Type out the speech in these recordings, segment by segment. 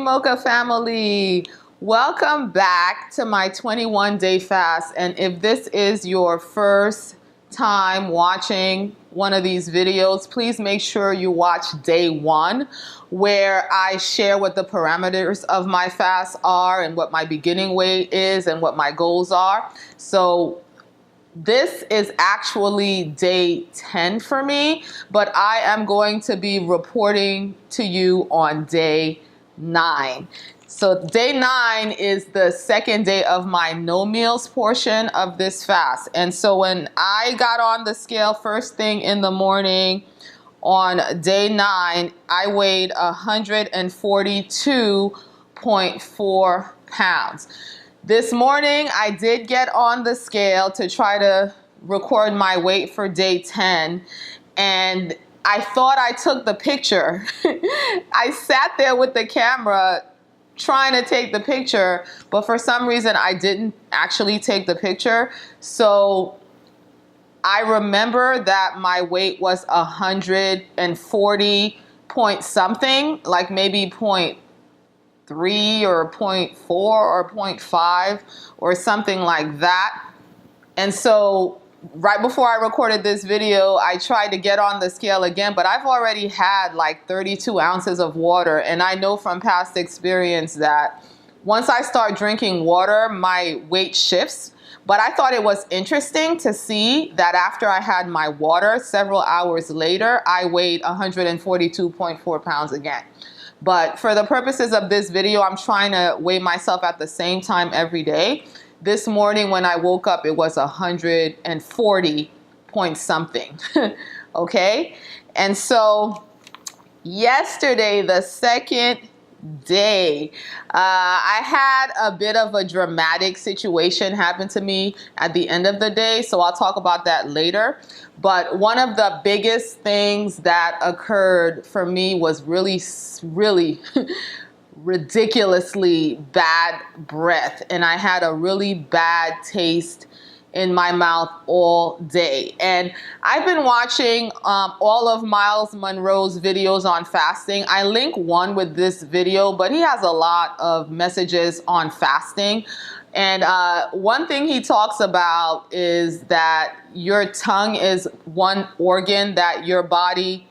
Mocha family, welcome back to my 21-day fast. And if this is your first time watching one of these videos, please make sure you watch day 1, where I share what the parameters of my fast are and what my beginning weight is and what my goals are. So this is actually day 10 for me, but I am going to be reporting to you on day 9. So day 9 is the second day of my no meals portion of this fast. And so when I got on the scale first thing in the morning on day 9, I weighed 142.4 pounds. This morning, I did get on the scale to try to record my weight for day 10, and I thought I took the picture. I sat there with the camera trying to take the picture, but for some reason, I didn't actually take the picture. So I remember that my weight was 140 point something, like maybe 0.3 or 0.4 or 0.5 or something like that. And so right before I recorded this video, I tried to get on the scale again, but I've already had like 32 ounces of water. And I know from past experience that once I start drinking water, my weight shifts. But I thought it was interesting to see that after I had my water, several hours later, I weighed 142.4 pounds again. But for the purposes of this video, I'm trying to weigh myself at the same time every day. This morning when I woke up, it was 140 point something, okay? And so yesterday, the second day, I had a bit of a dramatic situation happen to me at the end of the day, so I'll talk about that later. But one of the biggest things that occurred for me was really ridiculously bad breath, and I had a really bad taste in my mouth all day. And I've been watching all of Miles Monroe's videos on fasting. I link one with this video, but he has a lot of messages on fasting. And one thing he talks about is that your tongue is one organ that your body,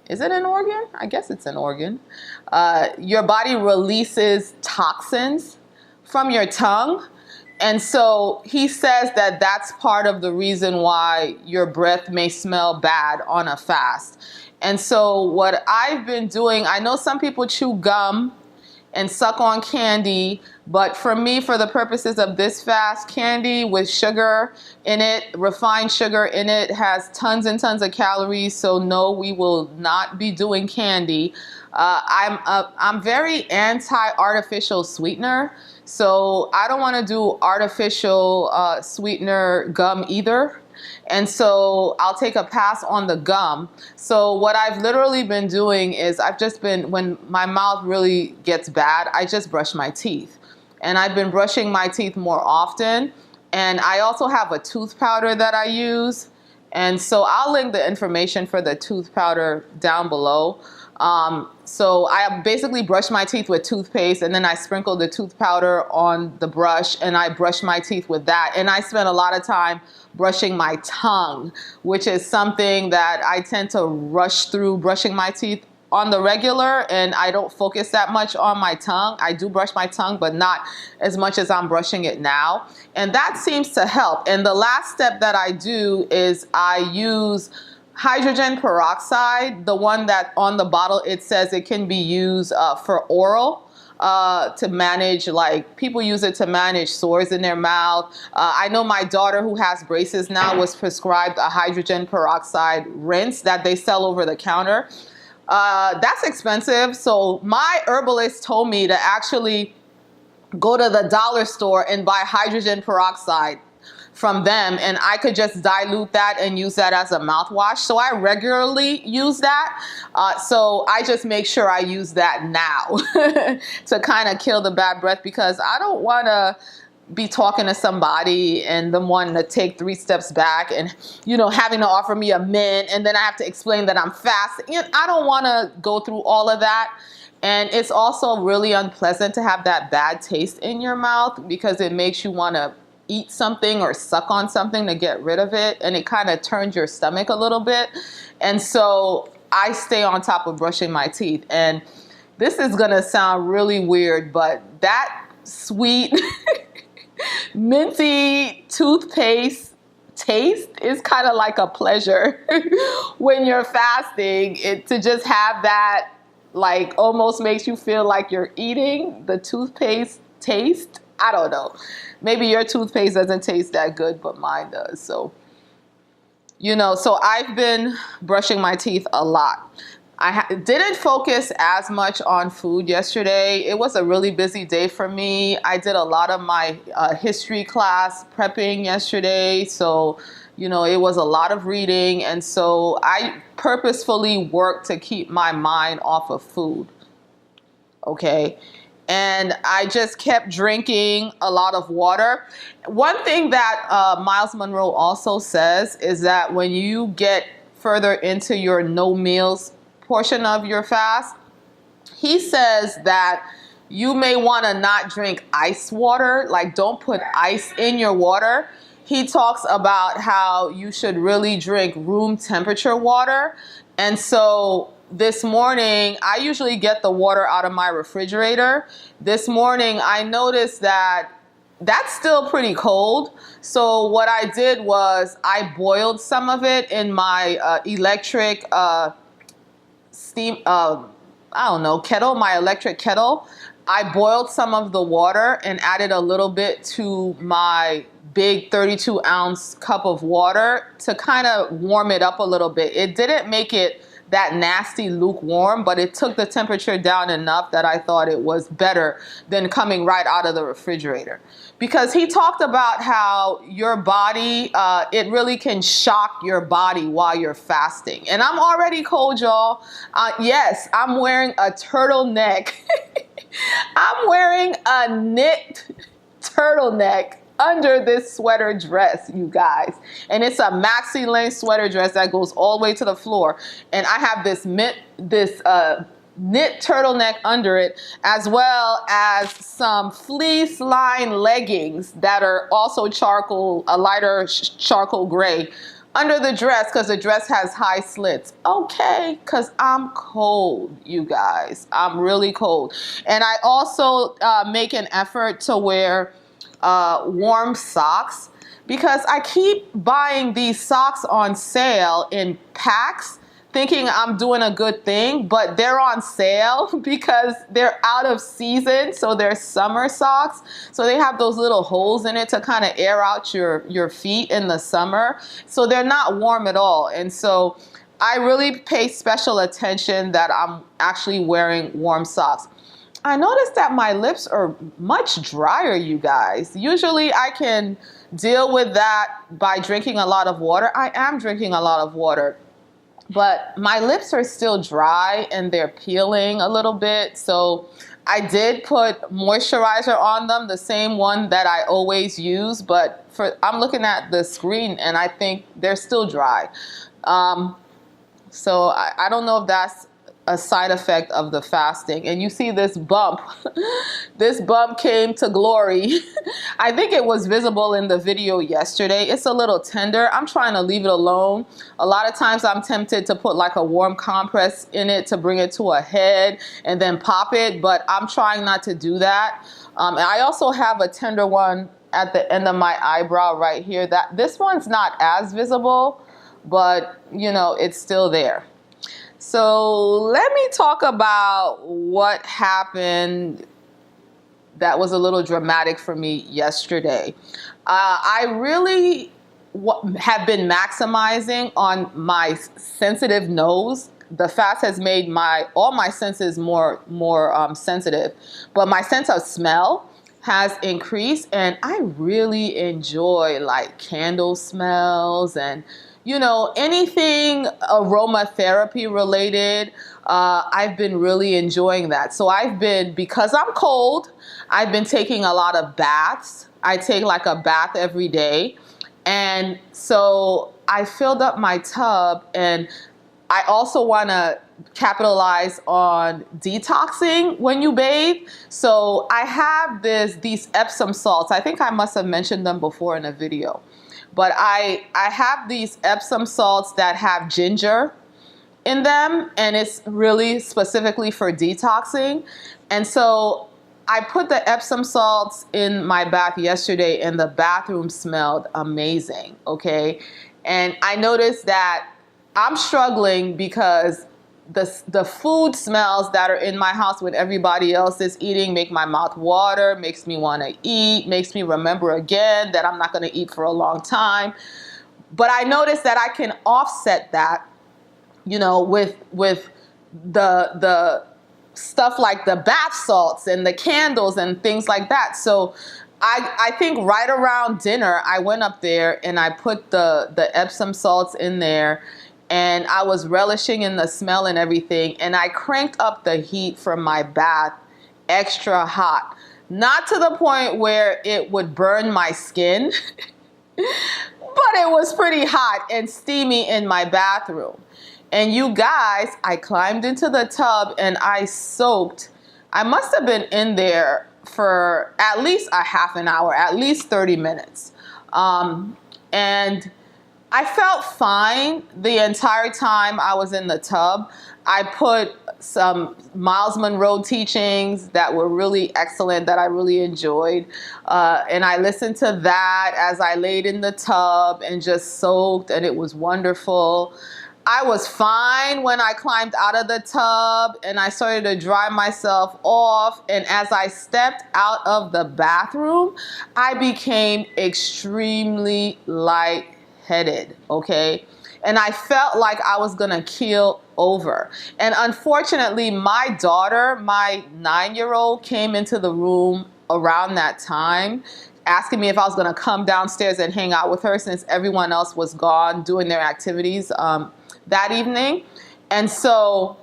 is it an organ? I guess it's an organ. Your body releases toxins from your tongue. And so he says that that's part of the reason why your breath may smell bad on a fast. And so what I've been doing, I know some people chew gum and suck on candy, but for me, for the purposes of this fast, candy with sugar in it, refined sugar in it, has tons and tons of calories. So no, we will not be doing candy. I'm very anti-artificial sweetener, so I don't want to do artificial sweetener gum either. And so I'll take a pass on the gum. So what I've literally been doing is when my mouth really gets bad, I just brush my teeth. And I've been brushing my teeth more often. And I also have a tooth powder that I use. And so I'll link the information for the tooth powder down below. So I basically brush my teeth with toothpaste, and then I sprinkle the tooth powder on the brush, and I brush my teeth with that. And I spend a lot of time brushing my tongue, which is something that I tend to rush through brushing my teeth on the regular, and I don't focus that much on my tongue. I do brush my tongue, but not as much as I'm brushing it now. And that seems to help. And the last step that I do is I use hydrogen peroxide, the one that on the bottle, it says it can be used for oral, to manage, like people use it to manage sores in their mouth. I know my daughter, who has braces now, was prescribed a hydrogen peroxide rinse that they sell over the counter. That's expensive. So my herbalist told me to actually go to the dollar store and buy hydrogen peroxide from them, and I could just dilute that and use that as a mouthwash. So I regularly use that. So I just make sure I use that now to kind of kill the bad breath, because I don't want to be talking to somebody and them wanting to take 3 steps back and, having to offer me a mint, and then I have to explain that I'm fasting. I don't want to go through all of that. And it's also really unpleasant to have that bad taste in your mouth because it makes you want to eat something or suck on something to get rid of it. And it kind of turns your stomach a little bit. And so I stay on top of brushing my teeth. And this is going to sound really weird, but that sweet, minty toothpaste taste is kind of like a pleasure when you're fasting. To just have that, like, almost makes you feel like you're eating the toothpaste taste. I don't know. Maybe your toothpaste doesn't taste that good, but mine does. So, so I've been brushing my teeth a lot. I didn't focus as much on food yesterday. It was a really busy day for me. I did a lot of my history class prepping yesterday. So, it was a lot of reading. And so I purposefully worked to keep my mind off of food. Okay. And I just kept drinking a lot of water. One thing that Miles Monroe also says is that when you get further into your no meals portion of your fast, he says that you may want to not drink ice water, like don't put ice in your water. He talks about how you should really drink room temperature water. And so this morning, I usually get the water out of my refrigerator. This morning, I noticed that that's still pretty cold. So what I did was I boiled some of it in my electric steam, kettle, my electric kettle. I boiled some of the water and added a little bit to my big 32-ounce cup of water to kind of warm it up a little bit. It didn't make it that nasty lukewarm, but it took the temperature down enough that I thought it was better than coming right out of the refrigerator. Because he talked about how your body, it really can shock your body while you're fasting. And I'm already cold, y'all. Yes, I'm wearing a turtleneck. I'm wearing a knit turtleneck under this sweater dress, you guys. And it's a maxi length sweater dress that goes all the way to the floor. And I have this knit turtleneck under it, as well as some fleece lined leggings that are also charcoal, a lighter charcoal gray under the dress, because the dress has high slits. Okay, because I'm cold, you guys. I'm really cold. And I also make an effort to wear warm socks, because I keep buying these socks on sale in packs thinking I'm doing a good thing, but they're on sale because they're out of season. So they're summer socks. So they have those little holes in it to kind of air out your feet in the summer. So they're not warm at all. And so I really pay special attention that I'm actually wearing warm socks. I noticed that my lips are much drier, you guys. Usually I can deal with that by drinking a lot of water. I am drinking a lot of water, but my lips are still dry and they're peeling a little bit. So I did put moisturizer on them, the same one that I always use, but I'm looking at the screen and I think they're still dry. So I don't know if that's a side effect of the fasting. And you see this bump. This bump came to glory. I think it was visible in the video yesterday. It's a little tender. I'm trying to leave it alone. A lot of times I'm tempted to put like a warm compress in it to bring it to a head and then pop it, but I'm trying not to do that. I also have a tender one at the end of my eyebrow right here. This one's not as visible, but it's still there. So let me talk about what happened that was a little dramatic for me yesterday. I really have been maximizing on my sensitive nose. The fast has made all my senses more sensitive, but my sense of smell has increased, and I really enjoy like candle smells and anything aromatherapy related, I've been really enjoying that. So because I'm cold, I've been taking a lot of baths. I take like a bath every day. And so I filled up my tub, and I also want to capitalize on detoxing when you bathe. So I have these Epsom salts. I think I must have mentioned them before in a video. But I have these Epsom salts that have ginger in them, and it's really specifically for detoxing. And so I put the Epsom salts in my bath yesterday, and the bathroom smelled amazing, okay? And I noticed that I'm struggling because the food smells that are in my house when everybody else is eating make my mouth water, makes me want to eat, makes me remember again that I'm not going to eat for a long time. But I noticed that I can offset that, with the stuff like the bath salts and the candles and things like that. So I think right around dinner, I went up there and I put the Epsom salts in there, and I was relishing in the smell and everything. And I cranked up the heat from my bath extra hot, not to the point where it would burn my skin, but it was pretty hot and steamy in my bathroom. And you guys, I climbed into the tub and I soaked. I must have been in there for at least a half an hour, at least 30 minutes. And I felt fine the entire time I was in the tub. I put some Miles Monroe teachings that were really excellent, that I really enjoyed. And I listened to that as I laid in the tub and just soaked, and it was wonderful. I was fine when I climbed out of the tub and I started to dry myself off. And as I stepped out of the bathroom, I became extremely lightheaded, okay? And I felt like I was gonna keel over. And unfortunately, my daughter, my 9-year-old, came into the room around that time, asking me if I was gonna come downstairs and hang out with her since everyone else was gone doing their activities that evening. And so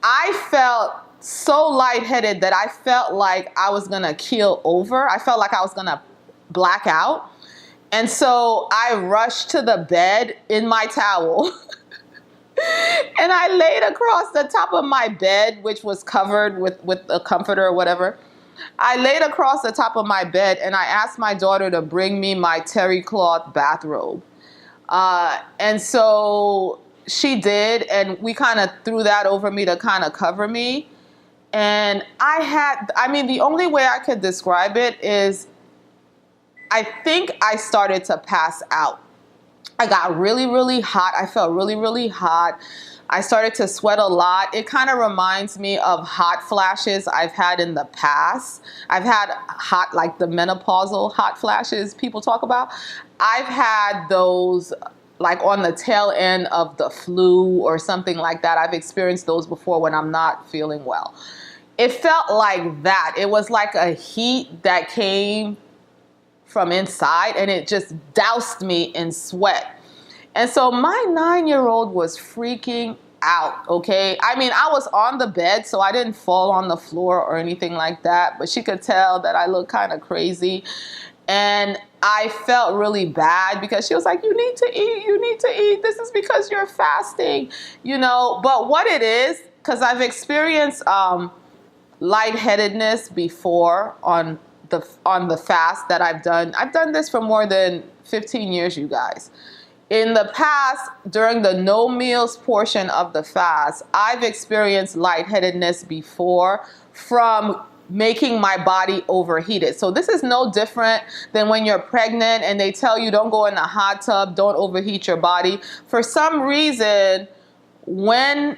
I felt so lightheaded that I felt like I was gonna keel over. I felt like I was gonna black out. And so I rushed to the bed in my towel and I laid across the top of my bed, which was covered with a comforter or whatever. I laid across the top of my bed and I asked my daughter to bring me my terry cloth bathrobe. And so she did, and we kind of threw that over me to kind of cover me. And the only way I could describe it is I think I started to pass out. I got really, really hot. I felt really, really hot. I started to sweat a lot. It kind of reminds me of hot flashes I've had in the past. I've had like the menopausal hot flashes people talk about. I've had those like on the tail end of the flu or something like that. I've experienced those before when I'm not feeling well. It felt like that. It was like a heat that came from inside and it just doused me in sweat. And so my 9-year-old was freaking out, okay? I mean, I was on the bed, so I didn't fall on the floor or anything like that, but she could tell that I looked kind of crazy. And I felt really bad because she was like, you need to eat. This is because you're fasting, But what it is, because I've experienced lightheadedness before on the fast that I've done. I've done this for more than 15 years, you guys. In the past, during the no meals portion of the fast, I've experienced lightheadedness before from making my body overheated. So this is no different than when you're pregnant and they tell you don't go in the hot tub, don't overheat your body. For some reason, when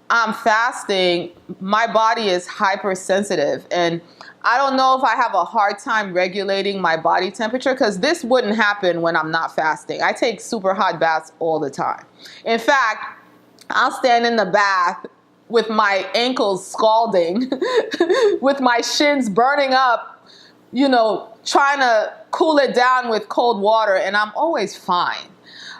I'm fasting, my body is hypersensitive, and I don't know if I have a hard time regulating my body temperature, because this wouldn't happen when I'm not fasting. I take super hot baths all the time. In fact, I'll stand in the bath with my ankles scalding, with my shins burning up, trying to cool it down with cold water, and I'm always fine.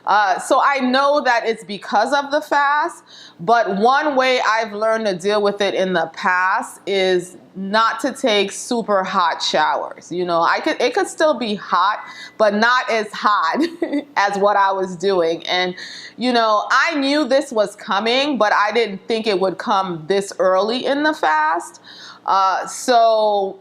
So I know that it's because of the fast, but one way I've learned to deal with it in the past is not to take super hot showers. It could still be hot, but not as hot as what I was doing. And, I knew this was coming, but I didn't think it would come this early in the fast. So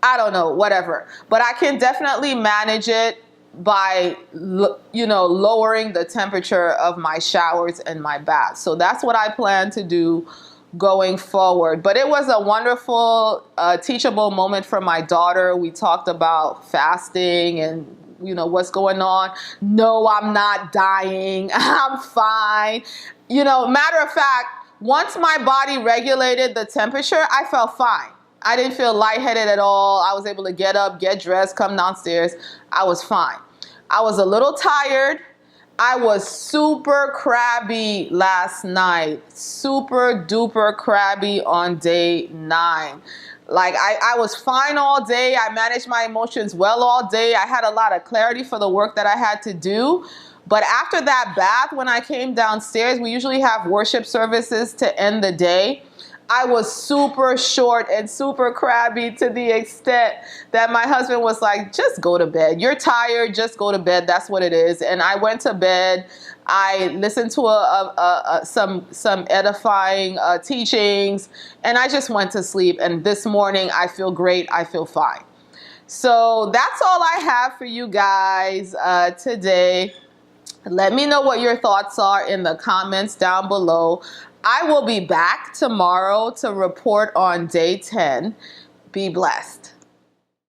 I don't know, whatever. But I can definitely manage it by, lowering the temperature of my showers and my bath. So that's what I plan to do going forward. But it was a wonderful, teachable moment for my daughter. We talked about fasting and, what's going on. No, I'm not dying. I'm fine. Matter of fact, once my body regulated the temperature, I felt fine. I didn't feel lightheaded at all. I was able to get up, get dressed, come downstairs. I was fine. I was a little tired. I was super crabby last night. Super duper crabby on day 9. Like I was fine all day. I managed my emotions well all day. I had a lot of clarity for the work that I had to do. But after that bath, when I came downstairs, we usually have worship services to end the day. I was super short and super crabby to the extent that my husband was like, just go to bed. You're tired, just go to bed. That's what it is. And I went to bed. I listened to some edifying teachings, and I just went to sleep. And this morning, I feel great. I feel fine. So that's all I have for you guys today. Let me know what your thoughts are in the comments down below. I will be back tomorrow to report on day 10. Be blessed.